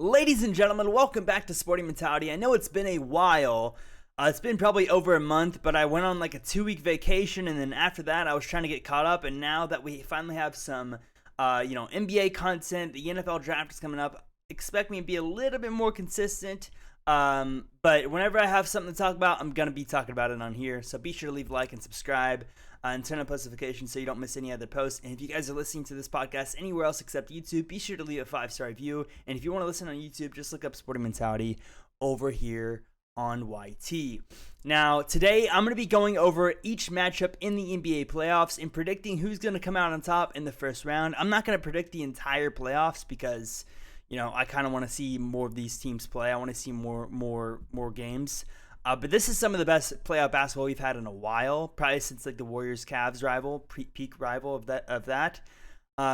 Ladies and gentlemen, welcome back to Sporting Mentality. I know it's been a while. It's been probably over a month, but I went on like a 2-week vacation, and then after that, I was trying to get caught up. And now that we finally have some, NBA content, the NFL draft is coming up. Expect me to be a little bit more consistent. But whenever I have something to talk about, I'm gonna be talking about it on here. So be sure to leave a like and subscribe. And turn on post notifications so you don't miss any other posts. And if you guys are listening to this podcast anywhere else except YouTube, be sure to leave a 5-star review. And if you want to listen on YouTube, just look up Sporting Mentality over here on YT. Now, today I'm going to be going over each matchup in the NBA playoffs and predicting who's going to come out on top in the first round. I'm not going to predict the entire playoffs because, I kind of want to see more of these teams play. I want to see more games. But this is some of the best playoff basketball we've had in a while, probably since like the Warriors-Cavs rival, peak rival of that.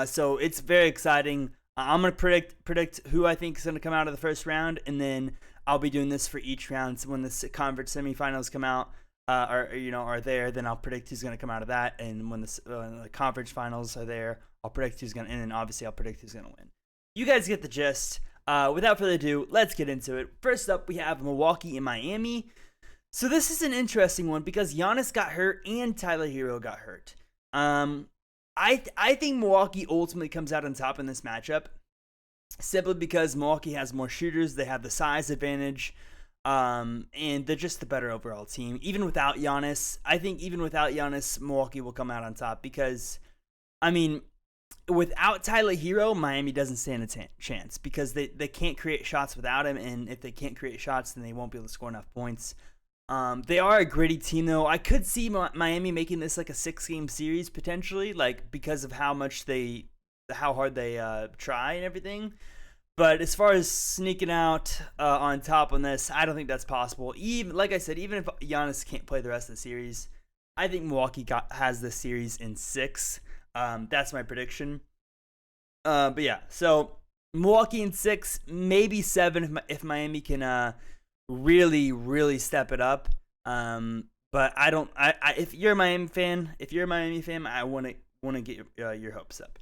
So it's very exciting. I'm gonna predict who I think is gonna come out of the first round, and then I'll be doing this for each round. So when the conference semifinals come out, are there, then I'll predict who's gonna come out of that, and when the conference finals are there, I'll predict who's gonna, and then obviously I'll predict who's gonna win. You guys get the gist. Without further ado, let's get into it. First up, we have Milwaukee and Miami. So this is an interesting one because Giannis got hurt and Tyler Hero got hurt. I think Milwaukee ultimately comes out on top in this matchup simply because Milwaukee has more shooters. They have the size advantage, and they're just the better overall team. Even without Giannis, I think Milwaukee will come out on top because, without Tyler Hero, Miami doesn't stand a chance because they can't create shots without him, and if they can't create shots, then they won't be able to score enough points. They are a gritty team, though. I could see Miami making this like a 6-game series potentially, like because of how hard they try and everything. But as far as sneaking out on top on this, I don't think that's possible. Like I said, even if Giannis can't play the rest of the series, I think Milwaukee has this series in 6. That's my prediction. But yeah, so Milwaukee in 6, maybe 7 if Miami can really step it up. But I don't. If you're a Miami fan, I want to get your hopes up.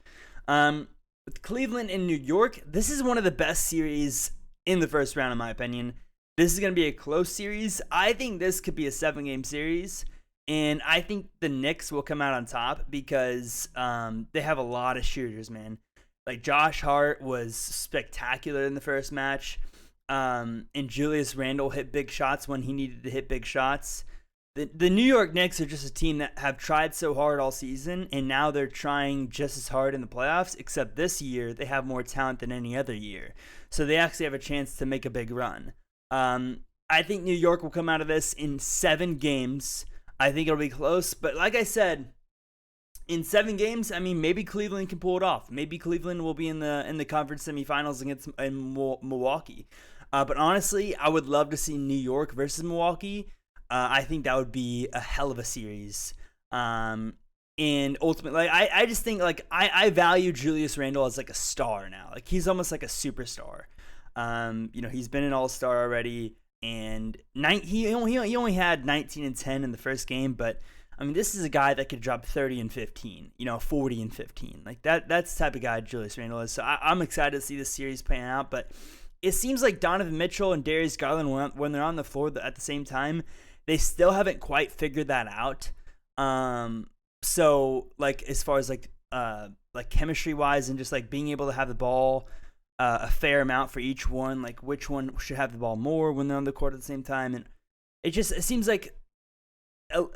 With Cleveland and New York, this is one of the best series in the first round, in my opinion. This is going to be a close series. I think this could be a 7-game series. And I think the Knicks will come out on top because they have a lot of shooters, man. Like Josh Hart was spectacular in the first match. And Julius Randle hit big shots when he needed to hit big shots. The New York Knicks are just a team that have tried so hard all season, and now they're trying just as hard in the playoffs, except this year they have more talent than any other year. So they actually have a chance to make a big run. I think New York will come out of this in 7 games. I think it'll be close, but like I said, in 7 games, maybe Cleveland can pull it off. Maybe Cleveland will be in the conference semifinals against Milwaukee. But honestly, I would love to see New York versus Milwaukee. I think that would be a hell of a series. And ultimately, I just think I value Julius Randle as like a star now. Like he's almost like a superstar. He's been an all-star already, and he only had 19 and 10 in the first game, but this is a guy that could drop 30 and 15, 40 and 15. Like that's the type of guy Julius Randle is. So I'm excited to see this series playing out, but it seems like Donovan Mitchell and Darius Garland, when they're on the floor at the same time, they still haven't quite figured that out. So like as far as like chemistry wise and just like being able to have the ball a fair amount for each one, like which one should have the ball more when they're on the court at the same time, and it seems like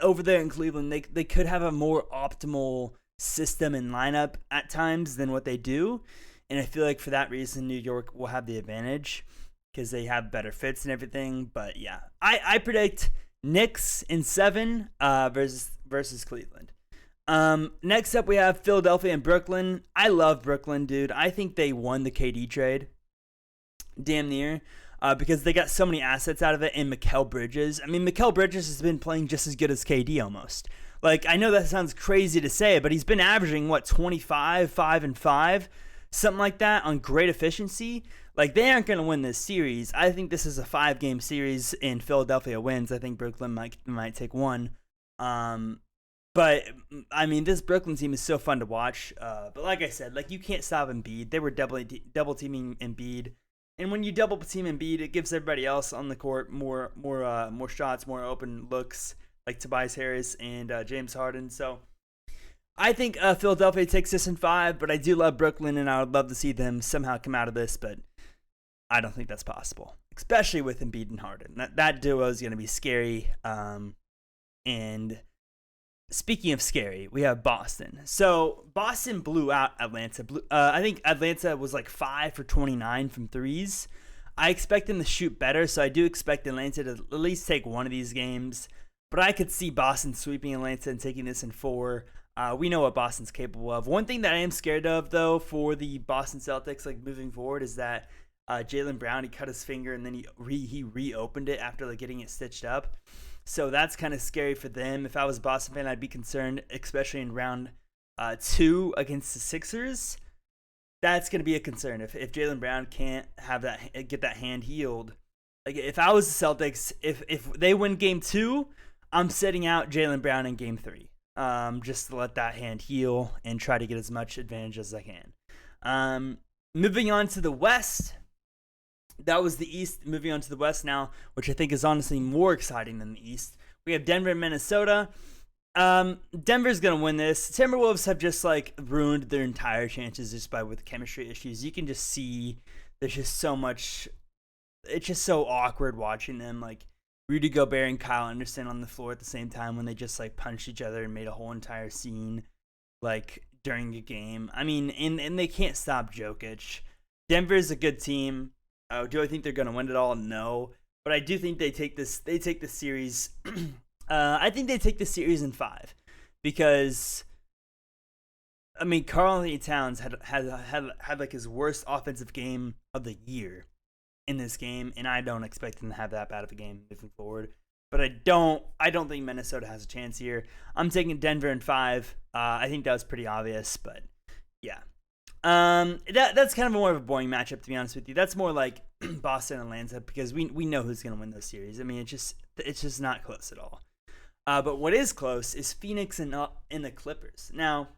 over there in Cleveland they could have a more optimal system and lineup at times than what they do, and I feel like for that reason New York will have the advantage because they have better fits and everything. But yeah, I predict Knicks in 7 versus Cleveland. Next up we have Philadelphia and Brooklyn. I love Brooklyn, dude. I think they won the KD trade. Damn near. Because they got so many assets out of it, and Mikal Bridges. Mikal Bridges has been playing just as good as KD almost. Like, I know that sounds crazy to say, but he's been averaging, 25, 5 and 5, something like that on great efficiency. Like, they aren't going to win this series. I think this is a 5-game series, and Philadelphia wins. I think Brooklyn might take 1. But, this Brooklyn team is so fun to watch. But like I said, you can't stop Embiid. They were double teaming Embiid And when you double team Embiid, it gives everybody else on the court more shots, more open looks, like Tobias Harris and James Harden. So I think Philadelphia takes this in 5, but I do love Brooklyn, and I would love to see them somehow come out of this, but I don't think that's possible, especially with Embiid and Harden. That duo is going to be scary. And speaking of scary, we have Boston. So Boston blew out Atlanta. I think Atlanta was like 5 for 29 from threes. I expect them to shoot better, so I do expect Atlanta to at least take one of these games. But I could see Boston sweeping Atlanta and taking this in 4. We know what Boston's capable of. One thing that I am scared of, though, for the Boston Celtics, like moving forward, is that Jaylen Brown, he cut his finger and then he reopened it after like getting it stitched up. So that's kind of scary for them. If I was a Boston fan, I'd be concerned, especially in round 2 against the Sixers. That's going to be a concern if Jaylen Brown can't get that hand healed. Like if I was the Celtics, if they win game 2, I'm setting out Jaylen Brown in game 3. Just to let that hand heal and try to get as much advantage as I can. Moving on to the West. That was the East. Moving on to the West now, which I think is honestly more exciting than the East. We have Denver and Minnesota. Denver's going to win this. Timberwolves have just like ruined their entire chances just with chemistry issues. You can just see there's just so much. It's just so awkward watching them. Like Rudy Gobert and Kyle Anderson on the floor at the same time when they just like punched each other and made a whole entire scene like during a game. I mean, and they can't stop Jokic. Denver's a good team. Do I think they're going to win it all? No. But I do think they take this series. I think they take the series in 5 because, I mean, Karl-Anthony Towns had like his worst offensive game of the year in this game, and I don't expect him to have that bad of a game moving forward. But I don't think Minnesota has a chance here. I'm taking Denver in 5. I think that was pretty obvious, but yeah. That's kind of more of a boring matchup, to be honest with you. That's more like Boston and Atlanta because we know who's going to win those series. I mean, it's just not close at all. But what is close is Phoenix and the Clippers. Now,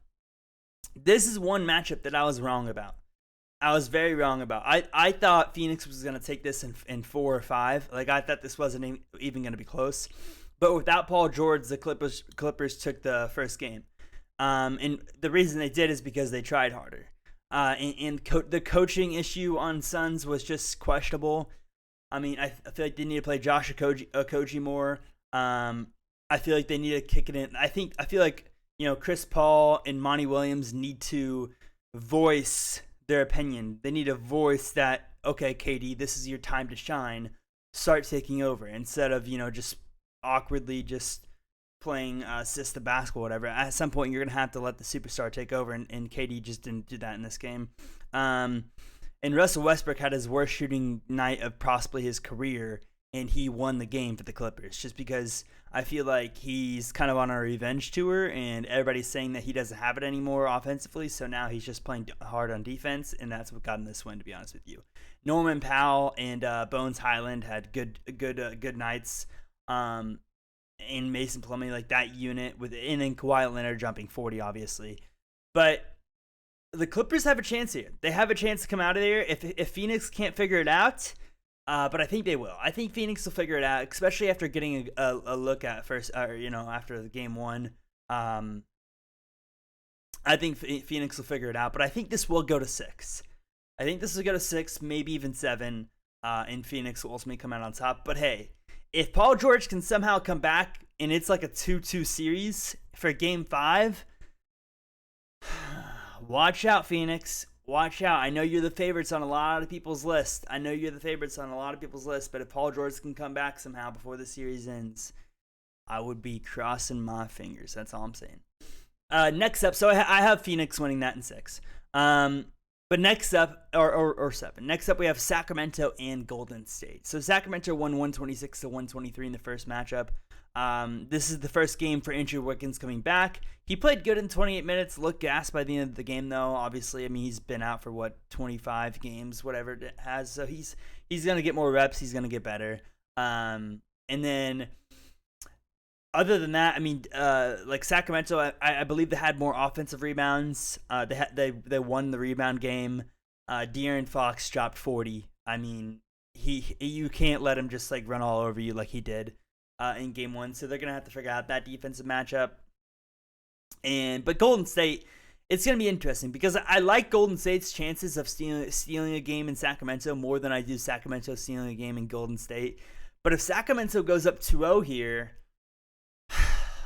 this is one matchup that I was wrong about. I was very wrong about. I thought Phoenix was going to take this in 4 or 5. Like I thought this wasn't even going to be close. But without Paul George, the Clippers took the first game. And the reason they did is because they tried harder. The coaching issue on Suns was just questionable. I mean, I feel like they need to play Josh Okogie more. I feel like they need to kick it in. I feel like, Chris Paul and Monty Williams need to voice their opinion. They need to voice that, okay, KD, this is your time to shine. Start taking over instead of, just awkwardly just playing system basketball, whatever. At some point, you're going to have to let the superstar take over, and KD just didn't do that in this game. And Russell Westbrook had his worst shooting night of possibly his career, and he won the game for the Clippers just because I feel like he's kind of on a revenge tour, and everybody's saying that he doesn't have it anymore offensively, so now he's just playing hard on defense, and that's what got him this win, to be honest with you. Norman Powell and Bones Highland had good nights. And Mason Plumlee, like that unit and then Kawhi Leonard jumping 40, obviously. But the Clippers have a chance here. They have a chance to come out of there if Phoenix can't figure it out. But I think they will. I think Phoenix will figure it out, especially after getting a look at first, after the game 1. I think Phoenix will figure it out, but I think this will go to 6. I think this will go to 6, maybe even 7, and Phoenix will ultimately come out on top. But hey, if Paul George can somehow come back and it's like a 2-2 series for game 5, watch out, Phoenix. Watch out. I know you're the favorites on a lot of people's list. But if Paul George can come back somehow before the series ends, I would be crossing my fingers. That's all I'm saying. Next up, so I have Phoenix winning that in 6. But next up, or 7. Next up, we have Sacramento and Golden State. So Sacramento won 126-123 in the first matchup. This is the first game for Andrew Wiggins coming back. He played good in 28 minutes, looked gassed by the end of the game, though. Obviously, I mean, he's been out for, 25 games, whatever it has. So he's going to get more reps. He's going to get better. And then other than that, I mean, like Sacramento, I believe they had more offensive rebounds. They won the rebound game. De'Aaron Fox dropped 40. I mean, you can't let him just like run all over you like he did in game one. So they're gonna have to figure out that defensive matchup. But Golden State, it's gonna be interesting because I like Golden State's chances of stealing a game in Sacramento more than I do Sacramento stealing a game in Golden State. But if Sacramento goes up 2-0 here,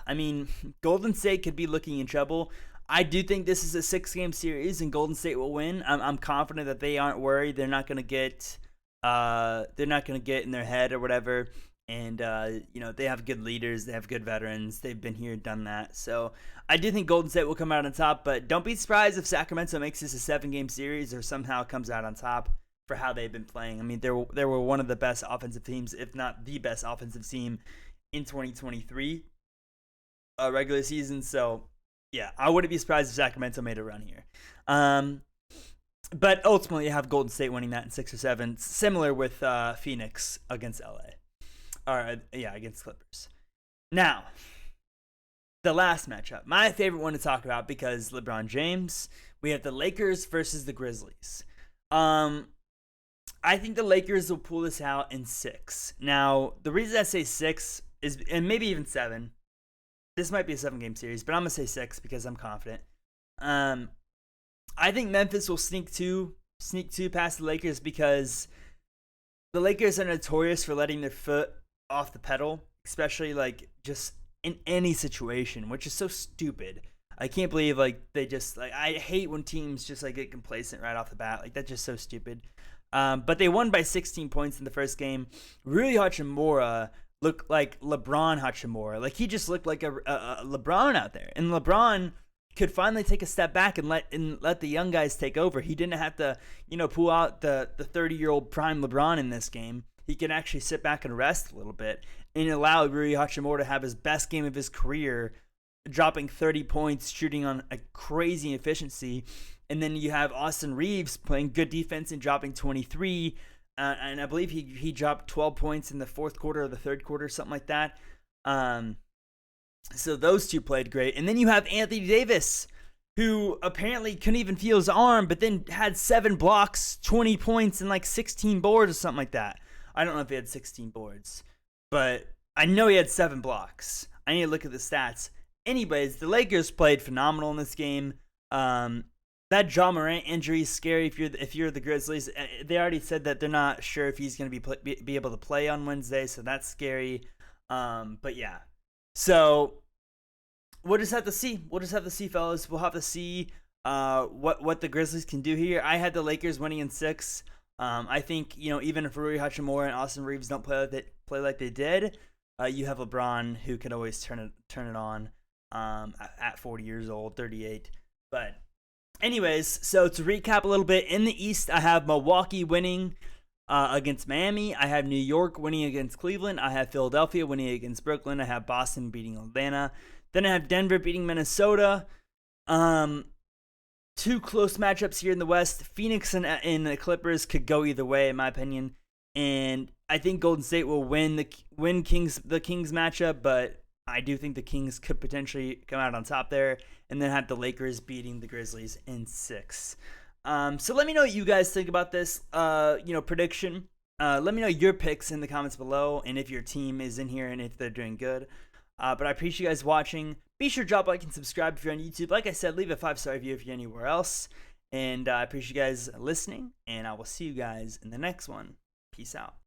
I mean, Golden State could be looking in trouble. I do think this is a 6-game series and Golden State will win. I'm confident that they aren't worried. They're not gonna get in their head or whatever. And they have good leaders. They have good veterans. They've been here, done that. So I do think Golden State will come out on top. But don't be surprised if Sacramento makes this a 7-game series or somehow comes out on top for how they've been playing. I mean, they were one of the best offensive teams, if not the best offensive team in 2023 regular season. So yeah, I wouldn't be surprised if Sacramento made a run here. But ultimately, you have Golden State winning that in 6 or 7, similar with Phoenix against LA. Against Clippers. Now, the last matchup, my favorite one to talk about because LeBron James. We have the Lakers versus the Grizzlies. I think the Lakers will pull this out in 6. Now, the reason I say 6 is, and maybe even 7. This might be a 7-game series, but I'm gonna say 6 because I'm confident. I think Memphis will sneak two past the Lakers because the Lakers are notorious for letting their foot off the pedal, especially like just in any situation, which is so stupid. I can't believe like they just like I hate when teams just like get complacent right off the bat. Like that's just so stupid. But they won by 16 points in the first game. Rui Hachimura looked like LeBron Hachimura. Like he just looked like a LeBron out there, and LeBron could finally take a step back and let the young guys take over. He didn't have to, pull out the 30-year-old prime LeBron in this game. He can actually sit back and rest a little bit and allow Rui Hachimura to have his best game of his career, dropping 30 points, shooting on a crazy efficiency. And then you have Austin Reeves playing good defense and dropping 23. And I believe he dropped 12 points in the fourth quarter or the third quarter, something like that. So those two played great. And then you have Anthony Davis, who apparently couldn't even feel his arm, but then had 7 blocks, 20 points, and like 16 boards or something like that. I don't know if he had 16 boards, but I know he had 7 blocks. I need to look at the stats. Anyways, the Lakers played phenomenal in this game. That Ja Morant injury is scary if you're the Grizzlies. They already said that they're not sure if he's going to be able to play on Wednesday, so that's scary. But yeah. So we'll just have to see. Fellas. We'll have to see what the Grizzlies can do here. I had the Lakers winning in 6. I think even if Rui Hachimura and Austin Reeves don't play like they did, you have LeBron who can always turn it on at 40 years old, 38. But anyways, so to recap a little bit, in the East I have Milwaukee winning against Miami. I have New York winning against Cleveland. I have Philadelphia winning against Brooklyn. I have Boston beating Atlanta. Then I have Denver beating Minnesota. 2 close matchups here in the West. Phoenix and the Clippers could go either way, in my opinion. And I think Golden State will win the Kings matchup, but I do think the Kings could potentially come out on top there, and then have the Lakers beating the Grizzlies in 6. So let me know what you guys think about this, prediction. Let me know your picks in the comments below, and if your team is in here and if they're doing good. But I appreciate you guys watching. Be sure to drop a like and subscribe if you're on YouTube. Like I said, leave a 5-star review if you're anywhere else. And I appreciate you guys listening, and I will see you guys in the next one. Peace out.